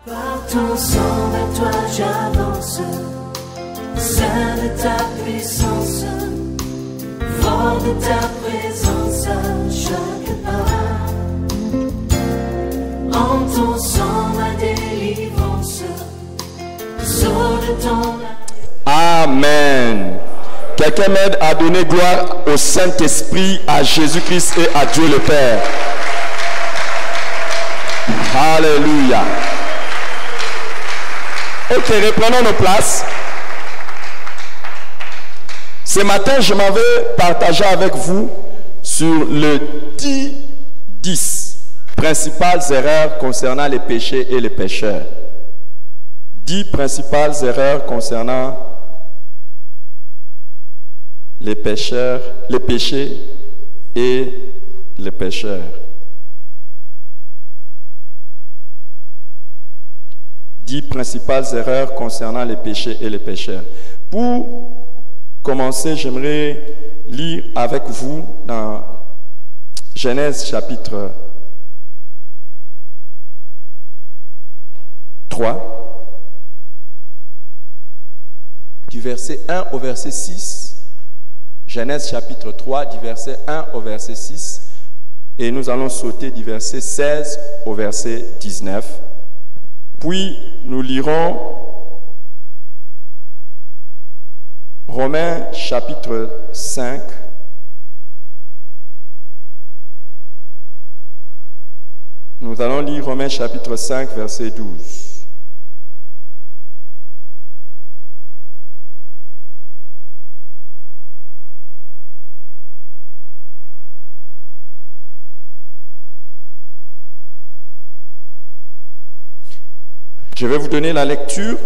Par ton sang, vers toi j'avance, Saint de ta puissance, fort de ta présence à chaque pas. En ton sang, ma délivrance, sort de ton... Amen. Quelqu'un m'aide à donner gloire au Saint-Esprit, à Jésus-Christ et à Dieu le Père. Alléluia. Ok, reprenons nos places. Ce matin, je m'en vais partager avec vous sur le 10 principales erreurs concernant les péchés et les pécheurs. 10 principales erreurs concernant les pécheurs, les péchés et les pécheurs. 10 principales erreurs concernant les péchés et les pécheurs. Pour commencer, j'aimerais lire avec vous dans Genèse chapitre 3, du verset 1 au verset 6. Genèse chapitre 3, du verset 1 au verset 6. Et nous allons sauter du verset 16 au verset 19. Puis nous lirons Romains chapitre 5. Nous allons lire Romains chapitre 5, verset 12. Je vais vous donner la lecture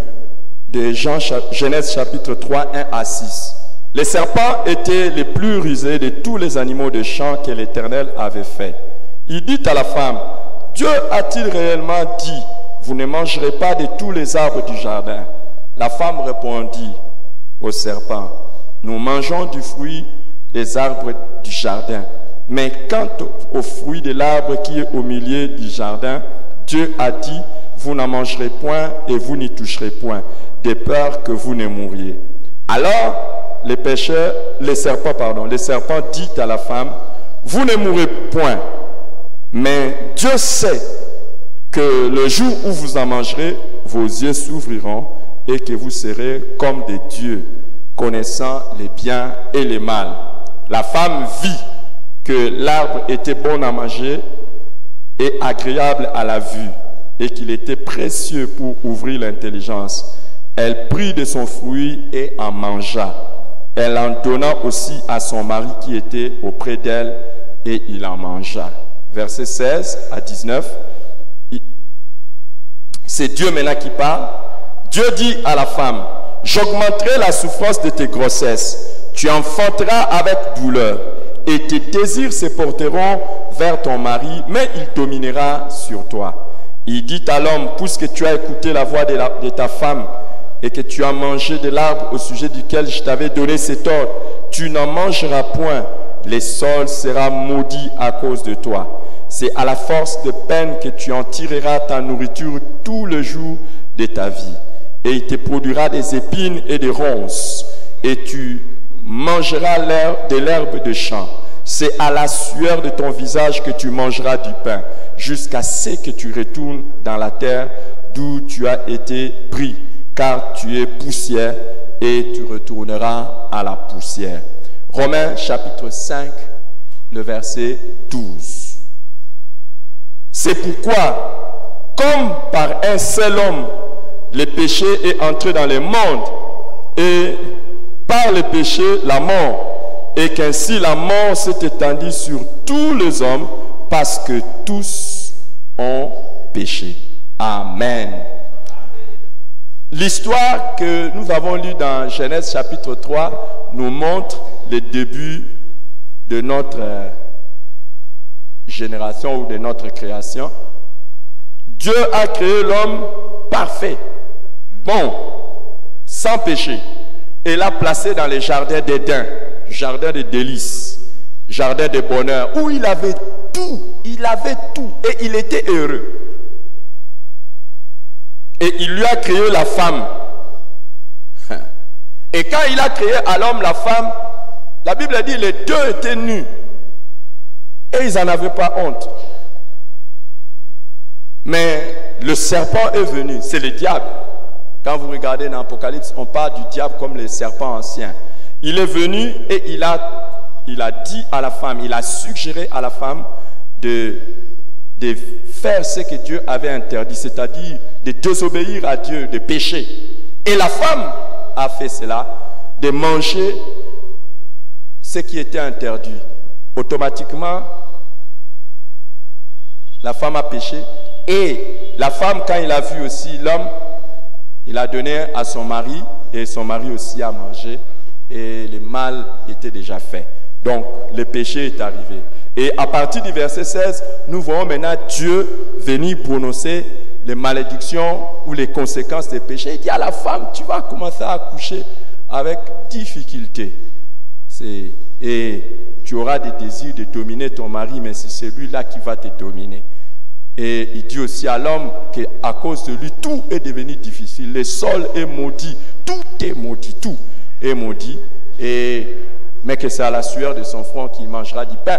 de Genèse chapitre 3, 1 à 6. Les serpents étaient les plus rusés de tous les animaux de champ que l'Éternel avait fait. Il dit à la femme, Dieu a-t-il réellement dit, vous ne mangerez pas de tous les arbres du jardin? La femme répondit au serpent, nous mangeons du fruit des arbres du jardin. Mais quant au fruit de l'arbre qui est au milieu du jardin, Dieu a dit, vous n'en mangerez point et vous n'y toucherez point, de peur que vous ne mouriez. Alors, le serpent dit à la femme, vous ne mourrez point, mais Dieu sait que le jour où vous en mangerez, vos yeux s'ouvriront et que vous serez comme des dieux, connaissant les biens et les mal. La femme vit que l'arbre était bon à manger et agréable à la vue, et qu'il était précieux pour ouvrir l'intelligence. Elle prit de son fruit et en mangea. Elle en donna aussi à son mari qui était auprès d'elle, et il en mangea. Versets 16 à 19. C'est Dieu maintenant qui parle. Dieu dit à la femme, j'augmenterai la souffrance de tes grossesses. Tu enfanteras avec douleur, et tes désirs se porteront vers ton mari, mais il dominera sur toi. Il dit à l'homme, puisque tu as écouté la voix de ta femme et que tu as mangé de l'arbre au sujet duquel je t'avais donné cet ordre, tu n'en mangeras point, le sol sera maudit à cause de toi. C'est à la force de peine que tu en tireras ta nourriture tout le jour de ta vie. Et il te produira des épines et des ronces, et tu mangeras de l'herbe de champ. C'est à la sueur de ton visage que tu mangeras du pain, jusqu'à ce que tu retournes dans la terre d'où tu as été pris, car tu es poussière et tu retourneras à la poussière. Romains chapitre 5, le verset 12. C'est pourquoi, comme par un seul homme, le péché est entré dans le monde, et par le péché, la mort, et qu'ainsi la mort s'est étendue sur tous les hommes, parce que tous ont péché. Amen. L'histoire que nous avons lue dans Genèse chapitre 3 nous montre le début de notre génération ou de notre création. Dieu a créé l'homme parfait, bon, sans péché, et l'a placé dans les jardins d'Éden, jardin de délices, jardin de bonheur, où il avait tout, et il était heureux. Et il lui a créé la femme. Et quand il a créé à l'homme la femme, la Bible dit les deux étaient nus. Et ils n'en avaient pas honte. Mais le serpent est venu, c'est le diable. Quand vous regardez dans l'Apocalypse, on parle du diable comme les serpents anciens. Il est venu et il a dit à la femme, il a suggéré à la femme de faire ce que Dieu avait interdit, c'est-à-dire de désobéir à Dieu, de pécher. Et la femme a fait cela, de manger ce qui était interdit. Automatiquement, la femme a péché. Et la femme, quand il a vu aussi l'homme, il a donné à son mari, et son mari aussi a mangé, et le mal était déjà fait. Donc, le péché est arrivé. Et à partir du verset 16, nous voyons maintenant Dieu venir prononcer les malédictions ou les conséquences des péchés. Il dit à la femme, tu vas commencer à accoucher avec difficulté. Et tu auras des désirs de dominer ton mari, mais c'est celui-là qui va te dominer. Et il dit aussi à l'homme qu'à cause de lui, tout est devenu difficile. Le sol est maudit, tout est maudit, tout est maudit. Mais que c'est à la sueur de son front qu'il mangera du pain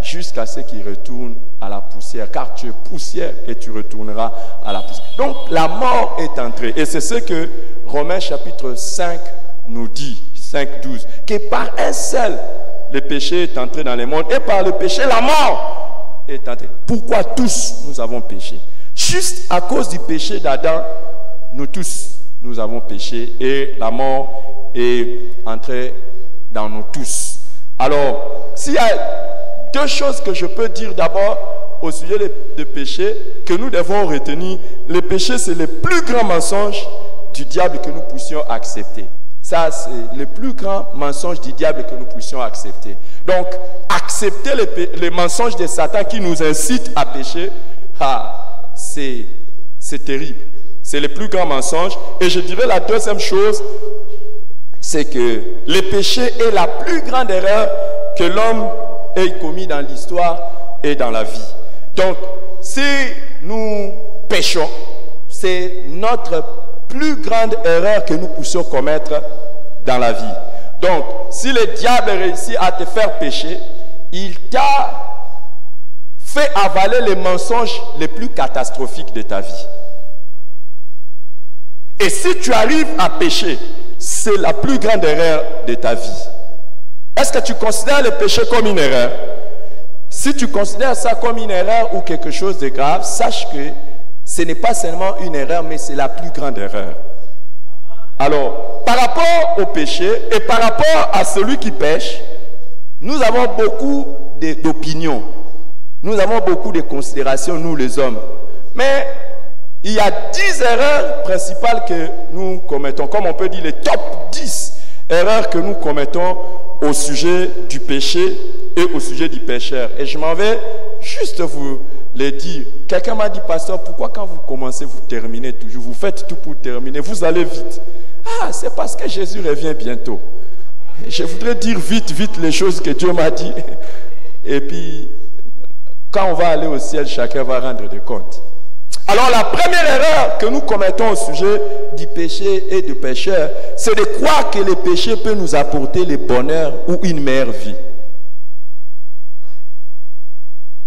jusqu'à ce qu'il retourne à la poussière. Car tu es poussière et tu retourneras à la poussière. Donc la mort est entrée. Et c'est ce que Romains chapitre 5 nous dit, 5:12, que par un seul, le péché est entré dans le monde. Et par le péché, la mort est entrée. Pourquoi tous nous avons péché? Juste à cause du péché d'Adam, nous tous, nous avons péché. Et la mort est entrée dans nous tous. Alors, s'il y a deux choses que je peux dire d'abord au sujet des péchés que nous devons retenir, le péché c'est le plus grand mensonge du diable que nous puissions accepter. Ça c'est le plus grand mensonge du diable que nous puissions accepter. Donc, accepter les mensonges de Satan qui nous incite à pécher, c'est terrible. C'est le plus grand mensonge. Et je dirais la deuxième chose, c'est que le péché est la plus grande erreur que l'homme ait commis dans l'histoire et dans la vie. Donc, si nous péchons, c'est notre plus grande erreur que nous puissions commettre dans la vie. Donc, si le diable réussit à te faire pécher, il t'a fait avaler les mensonges les plus catastrophiques de ta vie. Et si tu arrives à pécher, c'est la plus grande erreur de ta vie. Est-ce que tu considères le péché comme une erreur? Si tu considères ça comme une erreur ou quelque chose de grave, sache que ce n'est pas seulement une erreur, mais c'est la plus grande erreur. Alors, par rapport au péché et par rapport à celui qui pêche, nous avons beaucoup d'opinions. Nous avons beaucoup de considérations, nous les hommes. Mais il y a 10 erreurs principales que nous commettons, comme on peut dire les top 10 erreurs que nous commettons au sujet du péché et au sujet du pécheur. Et je m'en vais juste vous les dire. Quelqu'un m'a dit, pasteur, pourquoi quand vous commencez, vous terminez toujours, vous faites tout pour terminer, vous allez vite. Ah, c'est parce que Jésus revient bientôt. Je voudrais dire vite les choses que Dieu m'a dit. Et puis, quand on va aller au ciel, chacun va rendre des comptes. Alors la première erreur que nous commettons au sujet du péché et du pécheur, c'est de croire que le péché peut nous apporter le bonheur ou une meilleure vie.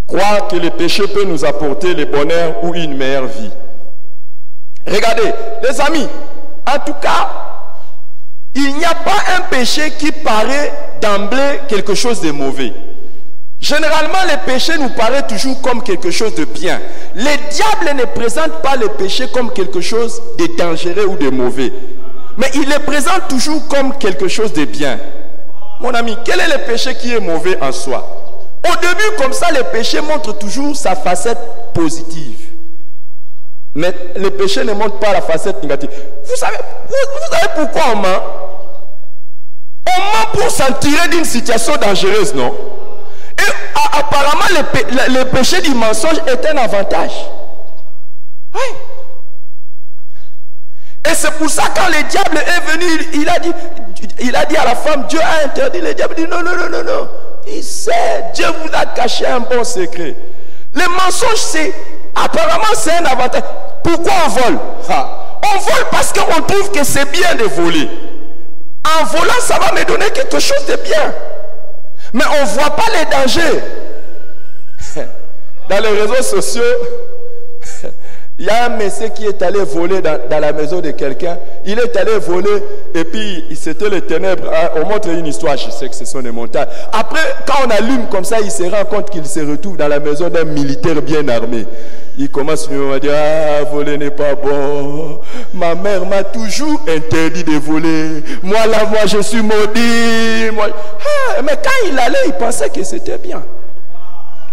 Croire que le péché peut nous apporter le bonheur ou une meilleure vie. Regardez, les amis, en tout cas, il n'y a pas un péché qui paraît d'emblée quelque chose de mauvais. Généralement, le péché nous paraît toujours comme quelque chose de bien. Le diable ne présente pas le péché comme quelque chose de dangereux ou de mauvais. Mais il le présente toujours comme quelque chose de bien. Mon ami, quel est le péché qui est mauvais en soi? Au début, comme ça, le péché montre toujours sa facette positive. Mais le péché ne montre pas la facette négative. Vous savez pourquoi on ment? On ment pour s'en tirer d'une situation dangereuse, non? Et apparemment, le péché du mensonge est un avantage. Oui. Et c'est pour ça quand le diable est venu, il a dit à la femme, Dieu a interdit. Le diable dit non. Il sait, Dieu vous a caché un bon secret. Le mensonge, apparemment c'est un avantage. Pourquoi on vole? Parce qu'on trouve que c'est bien de voler. En volant, ça va me donner quelque chose de bien. Mais on ne voit pas les dangers. Dans les réseaux sociaux, il y a un monsieur qui est allé voler dans la maison de quelqu'un. Il est allé voler et puis c'était les ténèbres. On montre une histoire, je sais que ce sont des montagnes. Après, quand on allume comme ça, il se rend compte qu'il se retrouve dans la maison d'un militaire bien armé. Il commence à dire, ah, voler n'est pas bon. Ma mère m'a toujours interdit de voler. Moi, je suis maudit. Mais quand il allait, il pensait que c'était bien.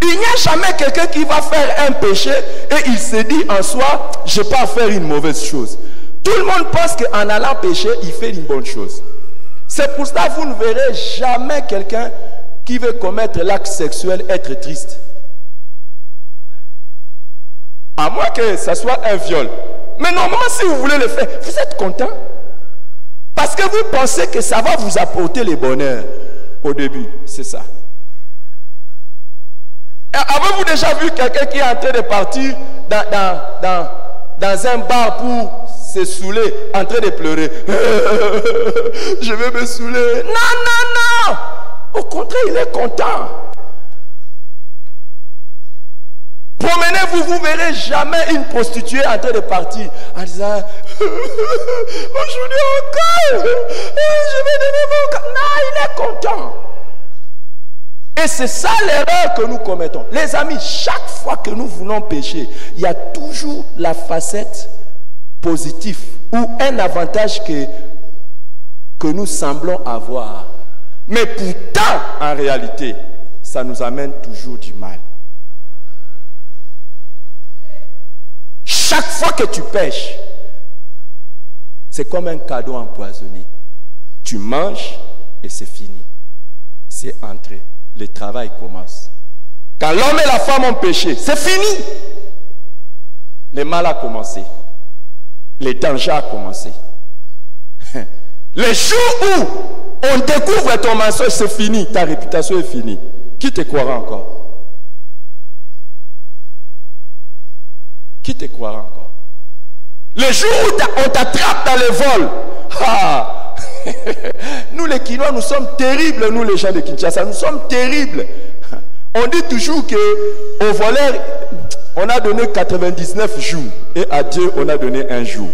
Il n'y a jamais quelqu'un qui va faire un péché et il se dit en soi, je ne vais pas faire une mauvaise chose. Tout le monde pense qu'en allant pécher, il fait une bonne chose. C'est pour ça que vous ne verrez jamais quelqu'un qui veut commettre l'acte sexuel être triste. À moins que ce soit un viol. Mais normalement, si vous voulez le faire, vous êtes content. Parce que vous pensez que ça va vous apporter le bonheur au début. C'est ça. Avez-vous déjà vu quelqu'un qui est en train de partir dans un bar pour se saouler, en train de pleurer? Je vais me saouler. Non. Au contraire, il est content. Promenez-vous, vous ne verrez jamais une prostituée en train de partir en disant aujourd'hui encore, je vais donner mon corps. Non, il est content. Et c'est ça l'erreur que nous commettons. Les amis, chaque fois que nous voulons pécher, il y a toujours la facette positive ou un avantage que nous semblons avoir. Mais pourtant, en réalité, ça nous amène toujours du mal. Chaque fois que tu pêches, c'est comme un cadeau empoisonné. Tu manges et c'est fini. C'est entré. Le travail commence. Quand l'homme et la femme ont péché, c'est fini. Le mal a commencé. Le danger a commencé. Le jour où on découvre ton mensonge, c'est fini. Ta réputation est finie. Qui te croira encore? Qui te croira encore? Le jour où on t'attrape dans le vol, nous les Kinois, nous sommes terribles, nous les gens de Kinshasa, nous sommes terribles. On dit toujours qu'au voleur, on a donné 99 jours et à Dieu, on a donné un jour.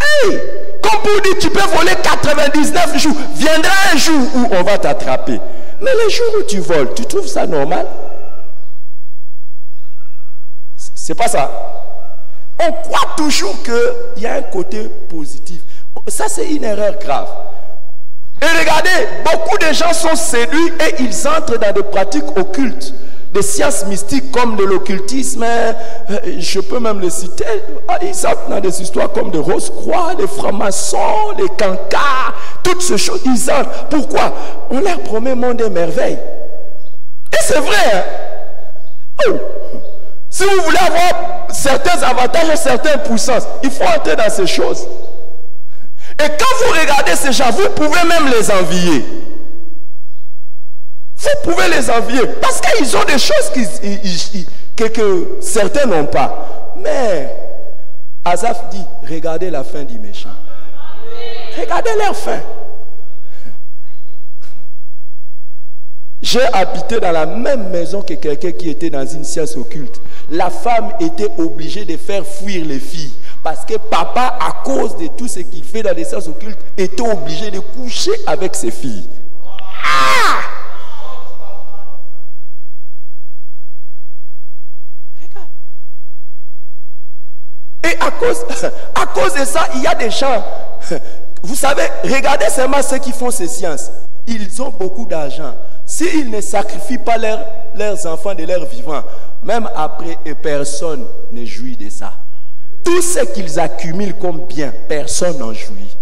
Hey, comme pour dire, tu peux voler 99 jours, viendra un jour où on va t'attraper. Mais les jours où tu voles, tu trouves ça normal? C'est pas ça. On croit toujours qu'il y a un côté positif. Ça, c'est une erreur grave. Et regardez, beaucoup de gens sont séduits et ils entrent dans des pratiques occultes, des sciences mystiques comme de l'occultisme. Je peux même les citer. Ils entrent dans des histoires comme de Rose-Croix, des francs-maçons, des cancars, toutes ces choses. Ils entrent. Pourquoi? On leur promet monde et merveille. Et c'est vrai. Hein? Oh. Si vous voulez avoir certains avantages et certaines puissances, il faut entrer dans ces choses. Et quand vous regardez ces gens, vous pouvez même les envier. Vous pouvez les envier. Parce qu'ils ont des choses que certains n'ont pas. Mais Asaph dit, regardez la fin du méchant. Regardez leur fin. J'ai habité dans la même maison que quelqu'un qui était dans une science occulte. La femme était obligée de faire fuir les filles. Parce que papa, à cause de tout ce qu'il fait dans les sciences occultes, était obligé de coucher avec ses filles. Ah! Regarde. Et à cause de ça, il y a des gens. Vous savez, regardez seulement ceux qui font ces sciences. Ils ont beaucoup d'argent. S'ils ne sacrifient pas leurs enfants de leur vivant, même après, personne ne jouit de ça. Tout ce qu'ils accumulent comme bien, personne n'en jouit.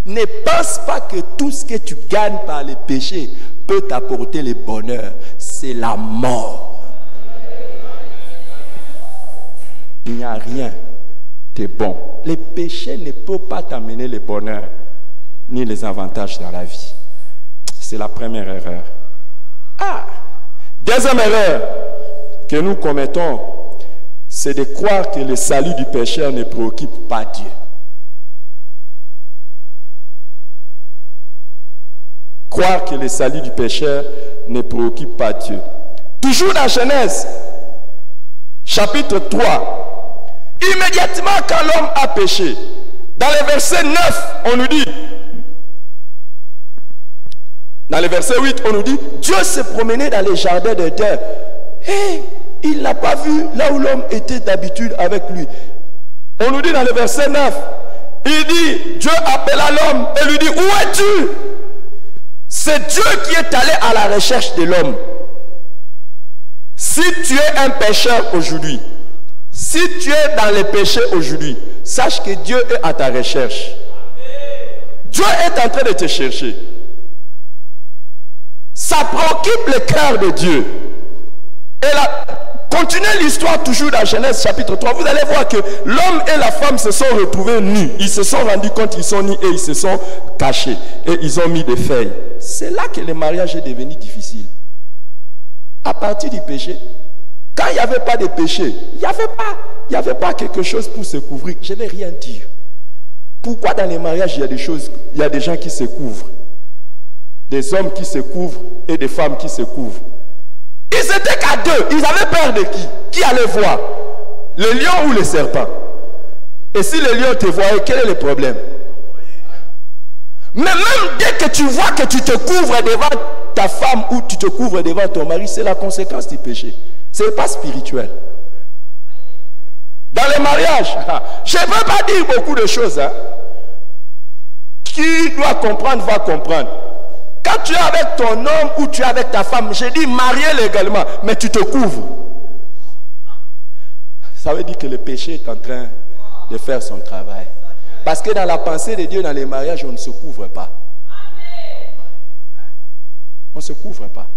Ne pense pas que tout ce que tu gagnes par les péchés peut t'apporter le bonheur. C'est la mort. Il n'y a rien de bon. Les péchés ne peuvent pas t'amener le bonheur ni les avantages dans la vie. C'est la première erreur. Deuxième erreur que nous commettons, c'est de croire que le salut du pécheur ne préoccupe pas Dieu. croire que le salut du pécheur ne préoccupe pas Dieu. Toujours dans Genèse, chapitre 3, immédiatement quand l'homme a péché, dans le verset 9, on nous dit, dans le verset 8, on nous dit, Dieu se promenait dans les jardins d'Éden. Et il n'a pas vu là où l'homme était d'habitude avec lui. On nous dit dans le verset 9, il dit, Dieu appela l'homme et lui dit, où es-tu? C'est Dieu qui est allé à la recherche de l'homme. Si tu es un pécheur aujourd'hui, si tu es dans les péchés aujourd'hui, sache que Dieu est à ta recherche. Dieu est en train de te chercher. Ça préoccupe le cœur de Dieu. Et là, continuez l'histoire toujours dans Genèse chapitre 3. Vous allez voir que l'homme et la femme se sont retrouvés nus. Ils se sont rendus compte qu'ils sont nus et ils se sont cachés. Et ils ont mis des feuilles. C'est là que le mariage est devenu difficile. À partir du péché, quand il n'y avait pas de péché, il n'y avait pas quelque chose pour se couvrir. Je ne vais rien dire. Pourquoi dans les mariages, il y a des choses, il y a des gens qui se couvrent? Des hommes qui se couvrent et des femmes qui se couvrent. Ils étaient qu'à deux. Ils avaient peur de qui? Qui allait voir? Le lion ou le serpent? Et si le lion te voyait, quel est le problème? Mais même dès que tu vois que tu te couvres devant ta femme ou tu te couvres devant ton mari, c'est la conséquence du péché. Ce n'est pas spirituel. Dans les mariages, je ne veux pas dire beaucoup de choses. Hein. Qui doit comprendre va comprendre. Quand tu es avec ton homme ou tu es avec ta femme, je dis marié légalement, mais tu te couvres. Ça veut dire que le péché est en train de faire son travail. Parce que dans la pensée de Dieu, dans les mariages, on ne se couvre pas. On ne se couvre pas.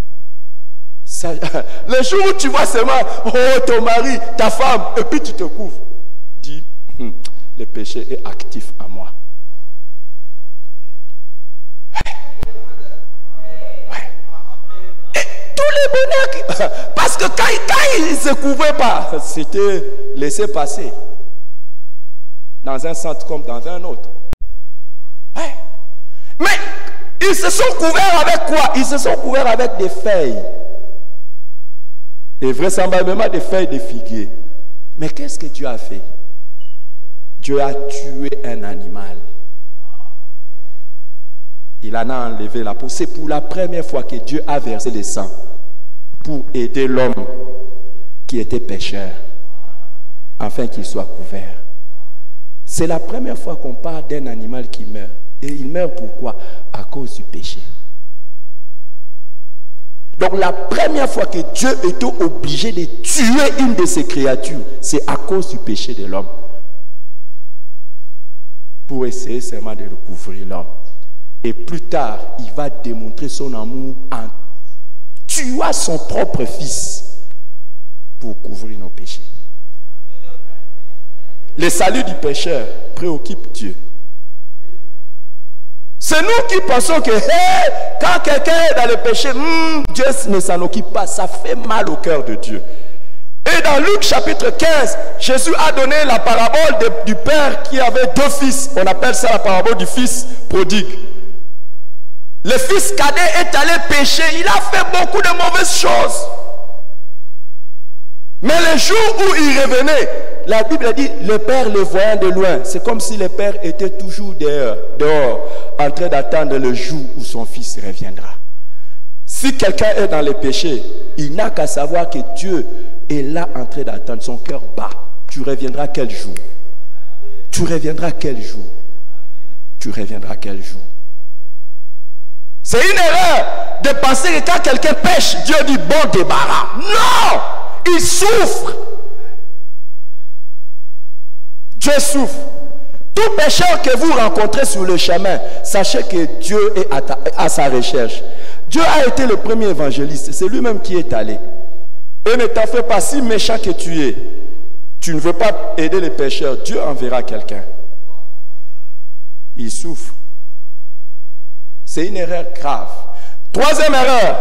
Ça, le jour où tu vois seulement, oh, ton mari, ta femme, et puis tu te couvres, dis, le péché est actif à moi. Parce que quand il ne se couvrait pas, c'était laissé passer. Dans un centre comme dans un autre. Ouais. Mais ils se sont couverts avec quoi? Ils se sont couverts avec des feuilles. Et vraisemblablement des feuilles de figuier. Mais qu'est-ce que Dieu a fait? Dieu a tué un animal. Il en a enlevé la peau. C'est pour la première fois que Dieu a versé le sang pour aider l'homme qui était pécheur, afin qu'il soit couvert. C'est la première fois qu'on parle d'un animal qui meurt. Et il meurt pourquoi? À cause du péché. Donc la première fois que Dieu était obligé de tuer une de ses créatures, c'est à cause du péché de l'homme. Pour essayer seulement de recouvrir l'homme. Et plus tard, il va démontrer son amour en tuant son propre fils pour couvrir nos péchés. Le salut du pécheur préoccupe Dieu. C'est nous qui pensons que quand quelqu'un est dans le péché, Dieu ne s'en occupe pas. Ça fait mal au cœur de Dieu. Et dans Luc chapitre 15, Jésus a donné la parabole du père qui avait deux fils. On appelle ça la parabole du fils prodigue. Le fils cadet est allé pécher. Il a fait beaucoup de mauvaises choses. Mais le jour où il revenait, la Bible dit, le père le voyant de loin. C'est comme si le père était toujours dehors, en train d'attendre le jour où son fils reviendra. Si quelqu'un est dans le péché, il n'a qu'à savoir que Dieu est là en train d'attendre. Son cœur bat. Tu reviendras quel jour? Tu reviendras quel jour? Tu reviendras quel jour? C'est une erreur de penser que quand quelqu'un pêche, Dieu dit bon débarras. Non! Il souffre. Dieu souffre. Tout pécheur que vous rencontrez sur le chemin, sachez que Dieu est à sa recherche. Dieu a été le premier évangéliste. C'est lui-même qui est allé. Et ne t'en fais pas, si méchant que tu es. Tu ne veux pas aider les pécheurs. Dieu enverra quelqu'un. Il souffre. C'est une erreur grave. Troisième erreur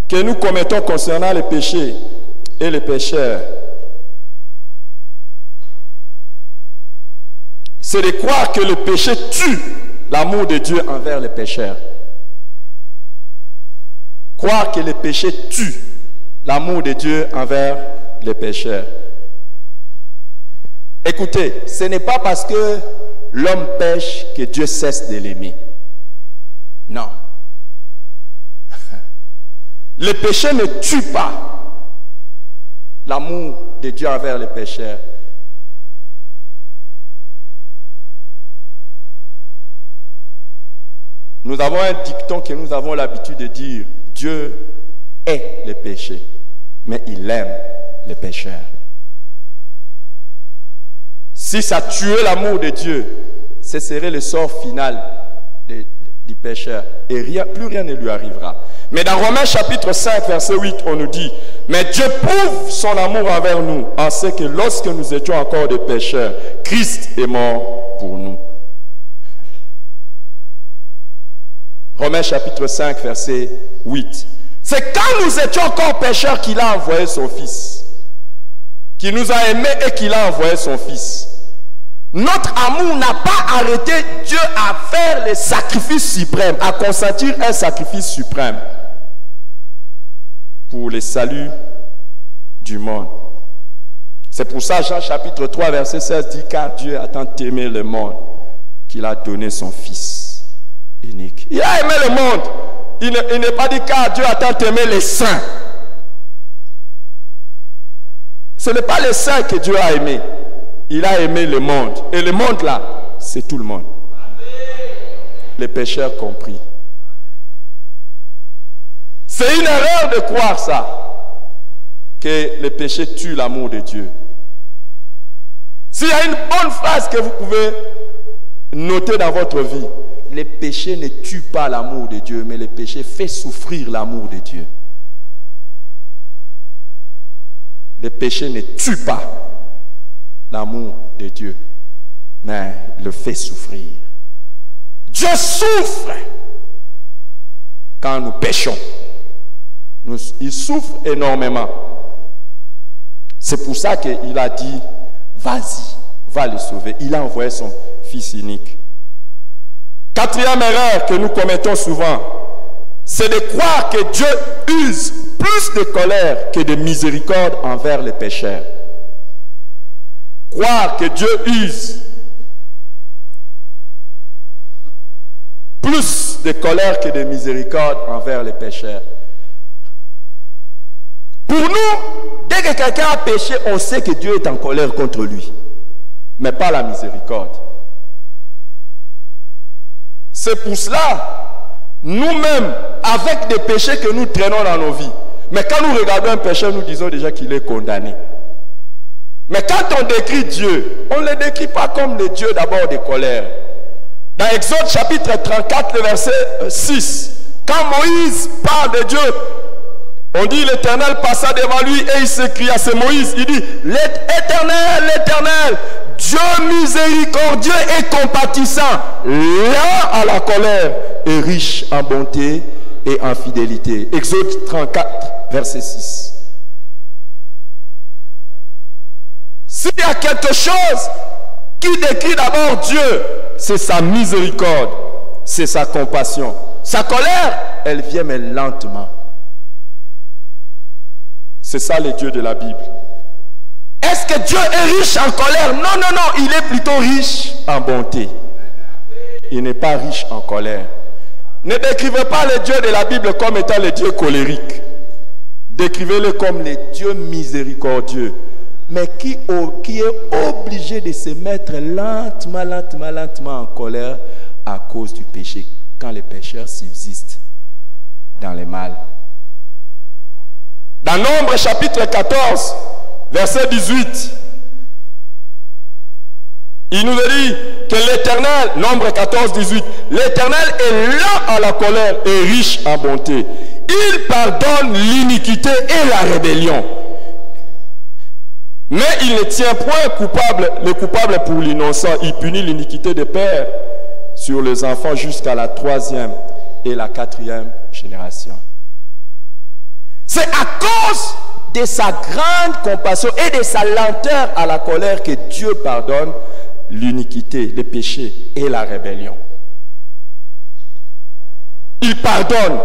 que nous commettons concernant les péchés et les pécheurs, c'est de croire que le péché tue l'amour de Dieu envers les pécheurs. Croire que le péché tue l'amour de Dieu envers les pécheurs. Écoutez, ce n'est pas parce que l'homme pêche que Dieu cesse de l'aimer. Non. Le péché ne tue pas l'amour de Dieu envers les pécheurs. Nous avons un dicton que nous avons l'habitude de dire: Dieu hait les péchés, mais il aime les pécheurs. Si ça tuait l'amour de Dieu, ce serait le sort final du pécheur. Et plus rien ne lui arrivera. Mais dans Romains chapitre 5, verset 8, on nous dit: mais Dieu prouve son amour envers nous, en ce que lorsque nous étions encore des pécheurs, Christ est mort pour nous. Romains chapitre 5, verset 8. C'est quand nous étions encore pécheurs qu'il a envoyé son Fils. Qu'il nous a aimés et qu'il a envoyé son Fils. Notre amour n'a pas arrêté Dieu à faire le sacrifice suprême, à consentir un sacrifice suprême pour le salut du monde. C'est pour ça Jean chapitre 3 verset 16 dit: car Dieu a tant aimé le monde qu'il a donné son Fils unique. Il a aimé le monde. Il n'est pas dit car Dieu a tant aimé les saints. Ce n'est pas les saints que Dieu a aimé. Il a aimé le monde. Et le monde là, c'est tout le monde. Les pécheurs compris. C'est une erreur de croire ça, que le péché tue l'amour de Dieu. S'il y a une bonne phrase que vous pouvez noter dans votre vie: le péché ne tue pas l'amour de Dieu, mais le péché fait souffrir l'amour de Dieu. Le péché ne tue pas l'amour de Dieu, mais le fait souffrir. Dieu souffre quand nous péchons. Il souffre énormément. C'est pour ça qu'il a dit: vas-y, va le sauver. Il a envoyé son Fils unique. Quatrième erreur que nous commettons souvent, c'est de croire que Dieu use plus de colère que de miséricorde envers les pécheurs. Croire que Dieu use plus de colère que de miséricorde envers les pécheurs. Pour nous, dès que quelqu'un a péché, on sait que Dieu est en colère contre lui, mais pas la miséricorde. C'est pour cela, nous-mêmes, avec des péchés que nous traînons dans nos vies, mais quand nous regardons un pécheur, nous disons déjà qu'il est condamné. Mais quand on décrit Dieu, on ne le décrit pas comme le Dieu d'abord de colère. Dans Exode chapitre 34, le verset 6, quand Moïse parle de Dieu, on dit: l'Éternel passa devant lui et il s'écria, c'est Moïse, il dit: l'Éternel, l'Éternel, Dieu miséricordieux et compatissant, lent à la colère et riche en bonté et en fidélité. Exode 34, verset 6. S'il y a quelque chose qui décrit d'abord Dieu, c'est sa miséricorde, c'est sa compassion. Sa colère, elle vient mais lentement. C'est ça le Dieu de la Bible. Est-ce que Dieu est riche en colère? Non, non, non, il est plutôt riche en bonté. Il n'est pas riche en colère. Ne décrivez pas le Dieu de la Bible comme étant le Dieu colérique. Décrivez-le comme le Dieu miséricordieux, mais qui est obligé de se mettre lentement en colère à cause du péché, quand les pécheurs subsistent dans le mal. Dans Nombre chapitre 14, verset 18, il nous a dit que l'Éternel, Nombre 14, 18, l'Éternel est lent à la colère et riche en bonté. Il pardonne l'iniquité et la rébellion. Mais il ne tient point le coupable pour l'innocent. Il punit l'iniquité des pères sur les enfants jusqu'à la 3e et la 4e génération. C'est à cause de sa grande compassion et de sa lenteur à la colère que Dieu pardonne l'iniquité, le péché et la rébellion. Il pardonne.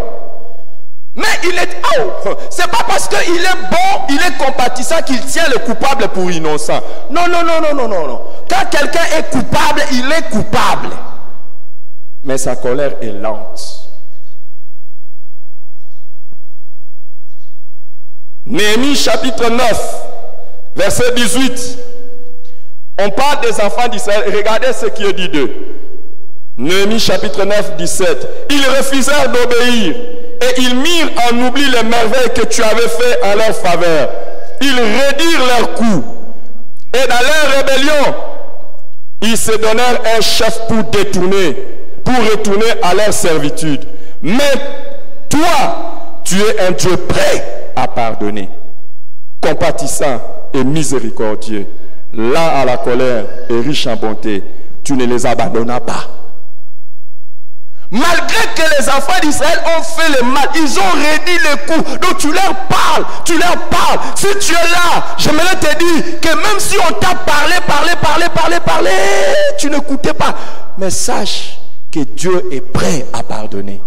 Mais il est... Oh, c'est pas parce qu'il est bon, il est compatissant qu'il tient le coupable pour innocent. Non, non, non, non, non, non, non. Quand quelqu'un est coupable, il est coupable. Mais sa colère est lente. Néhémie chapitre 9, verset 18. On parle des enfants d'Israël. Regardez ce qui est dit d'eux. Néhémie chapitre 9, 17. Ils refusèrent d'obéir et ils mirent en oubli les merveilles que tu avais fait en leur faveur. Ils raidirent leurs coups et dans leur rébellion, ils se donnèrent un chef pour retourner à leur servitude. Mais toi, tu es un Dieu prêt à pardonner, compatissant et miséricordieux, lent à la colère et riche en bonté. Tu ne les abandonnas pas. Malgré que les enfants d'Israël ont fait le mal, ils ont réduit le coup. Donc tu leur parles, tu leur parles. Si tu es là, j'aimerais te dire que même si on t'a parlé, tu n'écoutais pas. Mais sache que Dieu est prêt à pardonner.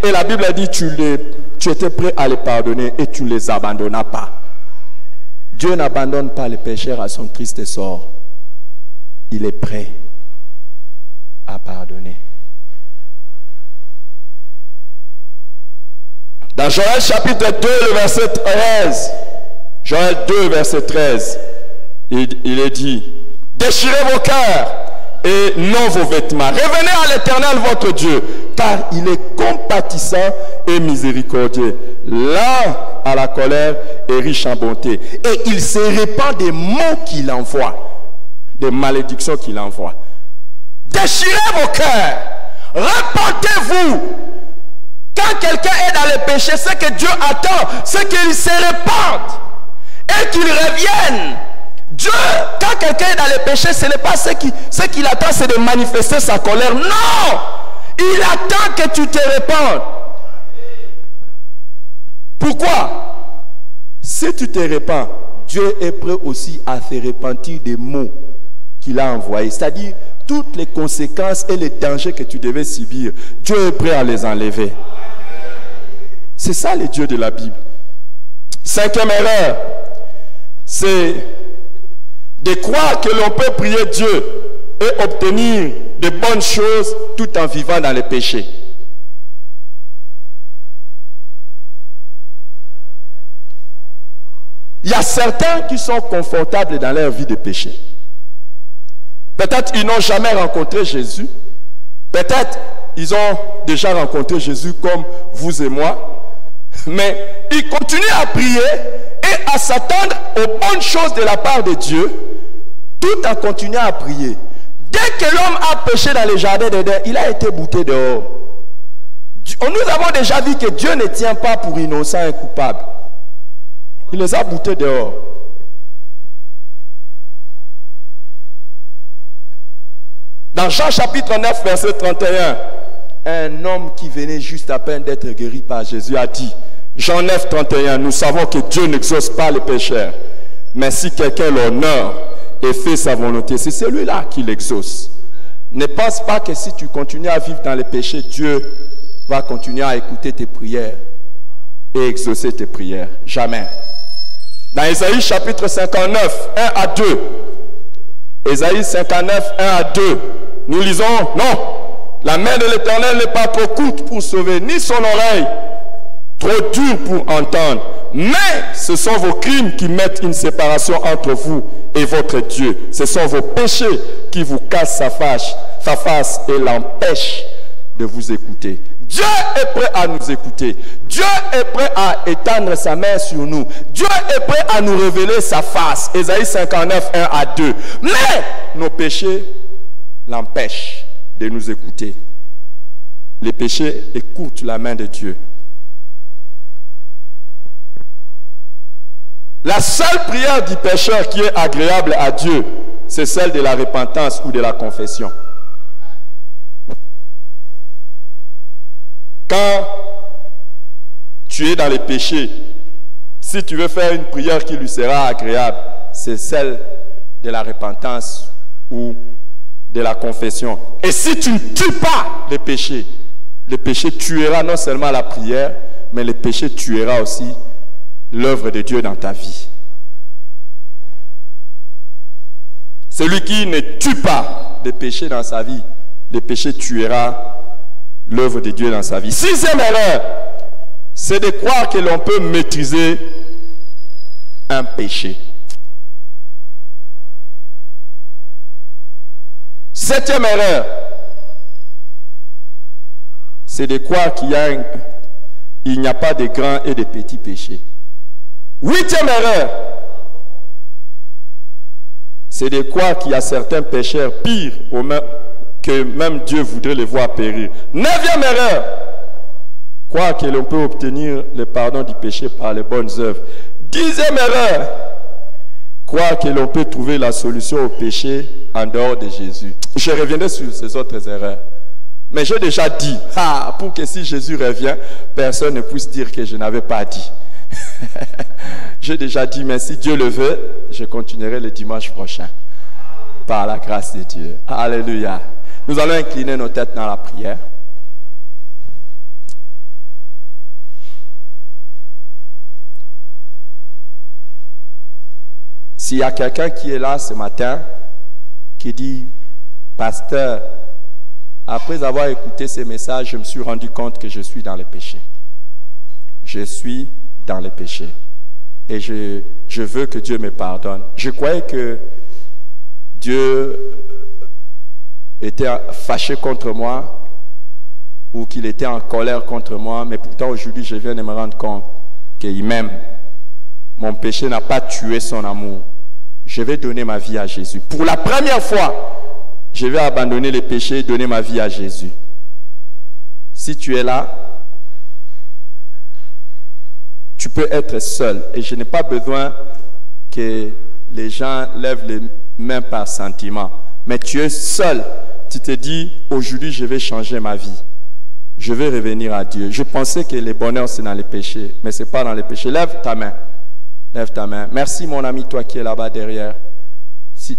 Et la Bible a dit, tu étais prêt à les pardonner et tu ne les abandonnas pas. Dieu n'abandonne pas les pécheurs à son triste sort. Il est prêt à pardonner. Dans Joël chapitre 2, le verset 13, Joël 2, verset 13, il est dit, déchirez vos cœurs et non vos vêtements. Revenez à l'Éternel votre Dieu, car il est compatissant et miséricordieux, lent à la colère et riche en bonté. Et il se répand des mots qu'il envoie, des malédictions qu'il envoie. Déchirez vos cœurs, repentez-vous. Quand quelqu'un est dans le péché, ce que Dieu attend, c'est qu'il se répande et qu'il revienne. Dieu, quand quelqu'un est dans le péché, ce n'est pas ce qu'il attend, c'est de manifester sa colère. Non! Il attend que tu te répandes. Pourquoi? Si tu te répands, Dieu est prêt aussi à te repentir des mots qu'il a envoyés. C'est-à-dire, toutes les conséquences et les dangers que tu devais subir, Dieu est prêt à les enlever. C'est ça le Dieu de la Bible. Cinquième erreur, c'est de croire que l'on peut prier Dieu et obtenir de bonnes choses tout en vivant dans le péché. Il y a certains qui sont confortables dans leur vie de péché. Peut-être ils n'ont jamais rencontré Jésus. Peut-être ils ont déjà rencontré Jésus comme vous et moi. Mais ils continuent à prier et à s'attendre aux bonnes choses de la part de Dieu, tout en continuant à prier. Dès que l'homme a péché dans le jardin d'Éden, il a été bouté dehors. Nous avons déjà vu que Dieu ne tient pas pour innocent et coupable. Il les a boutés dehors. Dans Jean chapitre 9, verset 31, un homme qui venait juste à peine d'être guéri par Jésus a dit, Jean 9, 31, nous savons que Dieu n'exauce pas les pécheurs, mais si quelqu'un l'honore et fait sa volonté, c'est celui-là qui l'exauce. Ne pense pas que si tu continues à vivre dans les péchés, Dieu va continuer à écouter tes prières et exaucer tes prières. Jamais. Dans Ésaïe chapitre 59, 1 à 2, Ésaïe 59, 1 à 2, nous lisons, non, la main de l'Éternel n'est pas trop courte pour sauver, ni son oreille trop dure pour entendre. Mais ce sont vos crimes qui mettent une séparation entre vous et votre Dieu. Ce sont vos péchés qui vous cassent sa face et l'empêchent de vous écouter. Dieu est prêt à nous écouter. Dieu est prêt à étendre sa main sur nous. Dieu est prêt à nous révéler sa face. Ésaïe 59, 1 à 2. Mais nos péchés l'empêchent de nous écouter. Les péchés écoutent la main de Dieu. La seule prière du pécheur qui est agréable à Dieu, c'est celle de la repentance ou de la confession. Quand tu es dans les péchés, si tu veux faire une prière qui lui sera agréable, c'est celle de la repentance ou de la confession. Et si tu ne tues pas le péché tuera non seulement la prière, mais le péché tuera aussi l'œuvre de Dieu dans ta vie. Celui qui ne tue pas le péché dans sa vie, le péché tuera l'œuvre de Dieu dans sa vie. Sixième erreur, c'est de croire que l'on peut maîtriser un péché. Septième erreur, c'est de croire qu'il n'y a pas de grands et de petits péchés. Huitième erreur, c'est de croire qu'il y a certains pécheurs pires que même Dieu voudrait les voir périr. Neuvième erreur, croire que l'on peut obtenir le pardon du péché par les bonnes œuvres. Dixième erreur, croire que l'on peut trouver la solution au péché en dehors de Jésus. Je reviendrai sur ces autres erreurs. Mais j'ai déjà dit, pour que si Jésus revient, personne ne puisse dire que je n'avais pas dit. J'ai déjà dit, mais si Dieu le veut, je continuerai le dimanche prochain. Par la grâce de Dieu. Alléluia. Nous allons incliner nos têtes dans la prière. S'il y a quelqu'un qui est là ce matin, qui dit, pasteur, après avoir écouté ces messages, je me suis rendu compte que je suis dans le péché. Je suis dans le péché. Et je veux que Dieu me pardonne. Je croyais que Dieu était fâché contre moi ou qu'il était en colère contre moi, mais pourtant aujourd'hui je viens de me rendre compte qu'il m'aime. Mon péché n'a pas tué son amour. Je vais donner ma vie à Jésus. Pour la première fois, je vais abandonner les péchés et donner ma vie à Jésus. Si tu es là, tu peux être seul. Et je n'ai pas besoin que les gens lèvent les mains par sentiment. Mais tu es seul. Tu te dis, aujourd'hui, je vais changer ma vie. Je vais revenir à Dieu. Je pensais que le bonheur, c'est dans les péchés. Mais ce n'est pas dans les péchés. Lève ta main. Lève ta main. Merci, mon ami, toi qui es là-bas derrière.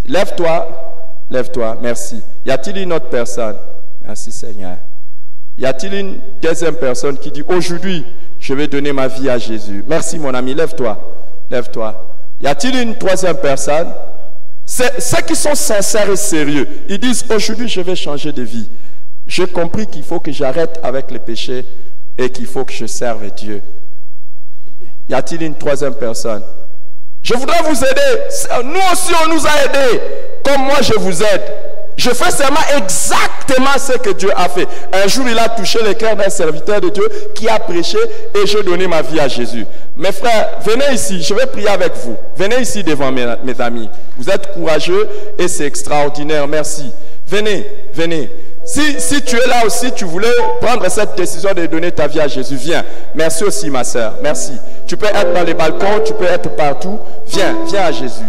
Lève-toi. Lève-toi. Merci. Y a-t-il une autre personne? Merci, Seigneur. Y a-t-il une deuxième personne qui dit, aujourd'hui, je vais donner ma vie à Jésus? Merci, mon ami. Lève-toi. Lève-toi. Y a-t-il une troisième personne? Ceux qui sont sincères et sérieux, ils disent, aujourd'hui, je vais changer de vie. J'ai compris qu'il faut que j'arrête avec le péché et qu'il faut que je serve Dieu. Y a-t-il une troisième personne? Je voudrais vous aider. Nous aussi, on nous a aidés. Comme moi, je vous aide. Je fais seulement exactement ce que Dieu a fait. Un jour, il a touché le cœur d'un serviteur de Dieu qui a prêché et j'ai donné ma vie à Jésus. Mes frères, venez ici. Je vais prier avec vous. Venez ici devant mes amis. Vous êtes courageux et c'est extraordinaire. Merci. Venez, venez. Si tu es là aussi, tu voulais prendre cette décision de donner ta vie à Jésus, viens. Merci aussi, ma soeur. Merci. Tu peux être dans les balcons, tu peux être partout. Viens, viens à Jésus.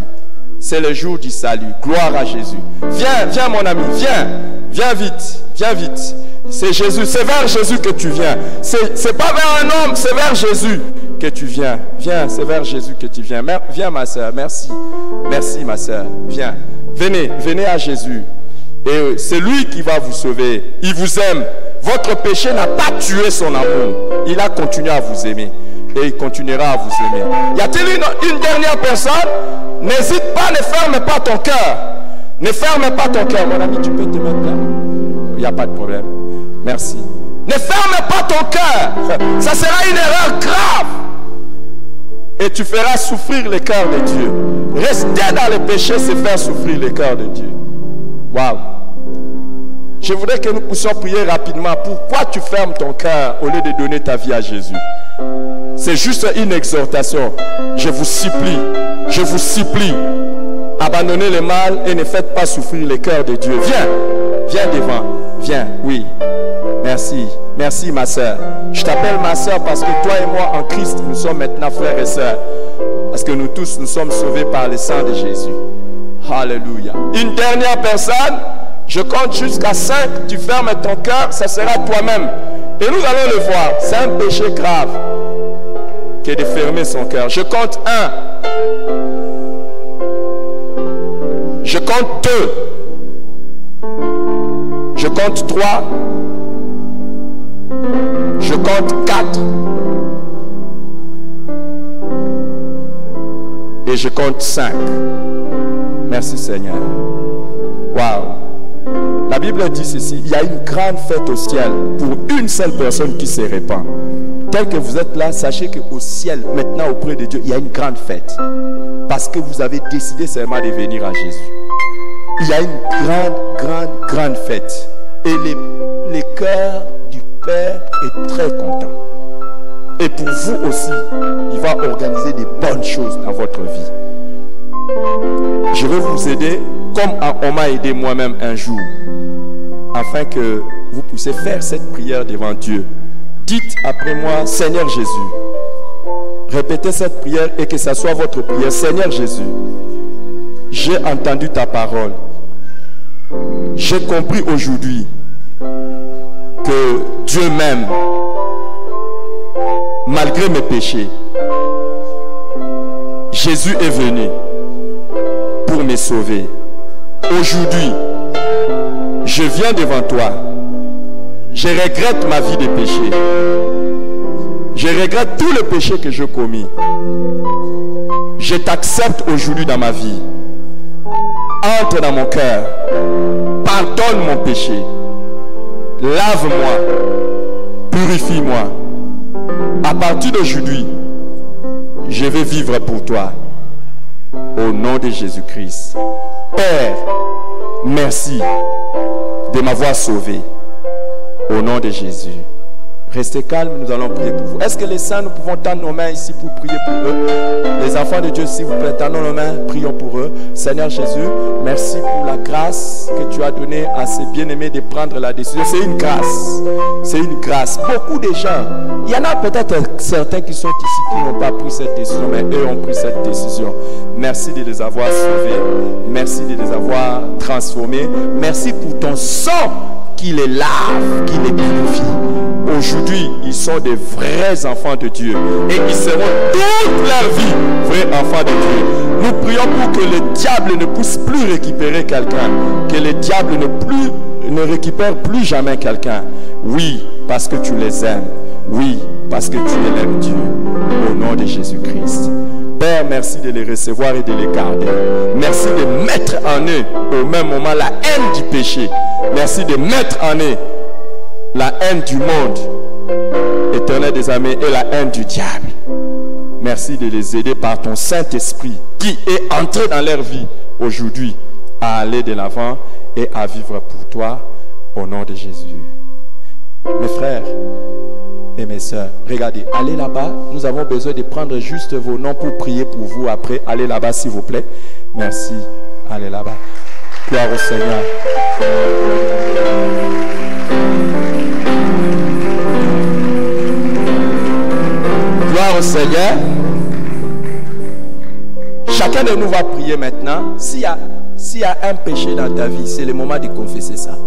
C'est le jour du salut. Gloire à Jésus. Viens, viens mon ami, viens. Viens vite, viens vite. C'est Jésus, c'est vers Jésus que tu viens. C'est pas vers un homme, c'est vers Jésus que tu viens. Viens, c'est vers Jésus que tu viens. Viens ma soeur, merci. Merci ma soeur, viens. Venez, venez à Jésus. Et c'est lui qui va vous sauver. Il vous aime. Votre péché n'a pas tué son amour. Il a continué à vous aimer. Et il continuera à vous aimer. Y a-t-il une dernière personne? N'hésite pas, ne ferme pas ton cœur. Ne ferme pas ton cœur. Mon ami, tu peux te mettre là. Il n'y a pas de problème. Merci. Ne ferme pas ton cœur. Ça sera une erreur grave. Et tu feras souffrir le cœur de Dieu. Rester dans le péché, c'est faire souffrir le cœur de Dieu. Waouh. Je voudrais que nous puissions prier rapidement. Pourquoi tu fermes ton cœur au lieu de donner ta vie à Jésus? C'est juste une exhortation. Je vous supplie, abandonnez le mal et ne faites pas souffrir le cœur de Dieu. Viens, viens devant, viens, oui. Merci, merci ma soeur. Je t'appelle ma soeur parce que toi et moi en Christ, nous sommes maintenant frères et sœurs. Parce que nous tous, nous sommes sauvés par le sang de Jésus. Alléluia. Une dernière personne, je compte jusqu'à 5, tu fermes ton cœur, ça sera toi-même. Et nous allons le voir, c'est un péché grave que de fermer son cœur. Je compte 1. Je compte 2. Je compte 3. Je compte 4. Et je compte 5. Merci Seigneur. Waouh. La Bible dit ceci, il y a une grande fête au ciel pour une seule personne qui se répand. Tel que vous êtes là, sachez qu'au ciel, maintenant auprès de Dieu, il y a une grande fête. Parce que vous avez décidé seulement de venir à Jésus. Il y a une grande fête. Et le cœur du Père est très content. Et pour vous aussi, il va organiser des bonnes choses dans votre vie. Je vais vous aider comme on m'a aidé moi-même un jour, afin que vous puissiez faire cette prière devant Dieu. Dites après moi, Seigneur Jésus. Répétez cette prière et que ça soit votre prière. Seigneur Jésus, j'ai entendu ta parole. J'ai compris aujourd'hui que Dieu m'aime malgré mes péchés. Jésus est venu pour me sauver. Aujourd'hui, je viens devant toi. Je regrette ma vie de péché. Je regrette tous les péchés que j'ai commis. Je t'accepte aujourd'hui dans ma vie. Entre dans mon cœur. Pardonne mon péché. Lave-moi. Purifie-moi. À partir d'aujourd'hui, je vais vivre pour toi. Au nom de Jésus-Christ. Père, merci de m'avoir sauvé. Au nom de Jésus. Restez calmes, nous allons prier pour vous. Est-ce que les saints, nous pouvons tendre nos mains ici pour prier pour eux? Les enfants de Dieu, s'il vous plaît, tendons nos mains, prions pour eux. Seigneur Jésus, merci pour la grâce que tu as donnée à ces bien-aimés de prendre la décision. C'est une grâce. C'est une grâce. Beaucoup de gens, il y en a peut-être certains qui sont ici qui n'ont pas pris cette décision, mais eux ont pris cette décision. Merci de les avoir sauvés. Merci de les avoir transformés. Merci pour ton sang qui les lave, qui les purifie. Aujourd'hui, ils sont des vrais enfants de Dieu. Et ils seront toute leur vie vrais enfants de Dieu. Nous prions pour que le diable ne puisse plus récupérer quelqu'un. Que le diable ne récupère plus jamais quelqu'un. Oui, parce que tu les aimes. Oui, parce que tu es l'aimes Dieu. Au nom de Jésus-Christ. Père, merci de les recevoir et de les garder. Merci de mettre en eux au même moment la haine du péché. Merci de mettre en eux la haine du monde, Éternel des armées, et la haine du diable. Merci de les aider par ton Saint-Esprit qui est entré dans leur vie aujourd'hui à aller de l'avant et à vivre pour toi au nom de Jésus. Mes frères et mes sœurs, regardez, allez là-bas. Nous avons besoin de prendre juste vos noms pour prier pour vous après. Allez là-bas s'il vous plaît. Merci. Allez là-bas. Gloire au Seigneur. Gloire au Seigneur. Chacun de nous va prier maintenant. S'il y a un péché dans ta vie, c'est le moment de confesser ça.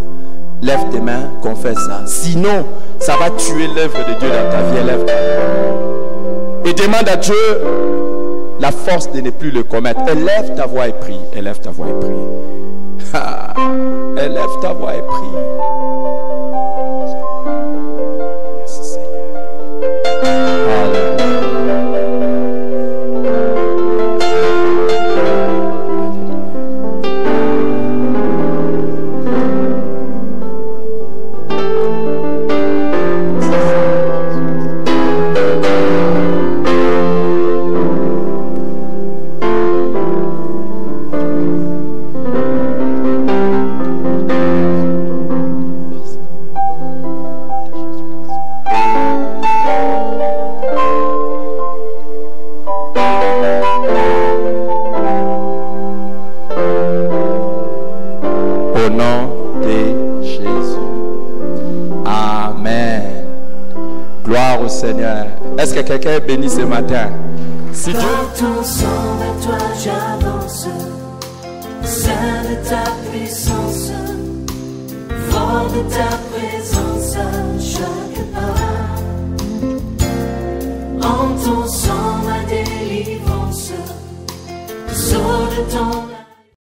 Lève tes mains, confesse ça. Sinon, ça va tuer l'œuvre de Dieu dans ta vie. Lève ta main. Et demande à Dieu la force de ne plus le commettre. Élève ta voix et prie. Élève ta voix et prie. Élève ta voix et prie. Merci Seigneur. Alléluia. Est-ce que quelqu'un est béni ce matin? Si Dieu... Par ton sang, vers toi j'avance, Saint de ta puissance, fort de ta présence à chaque pas. En ton sang, ma délivrance, sort de ton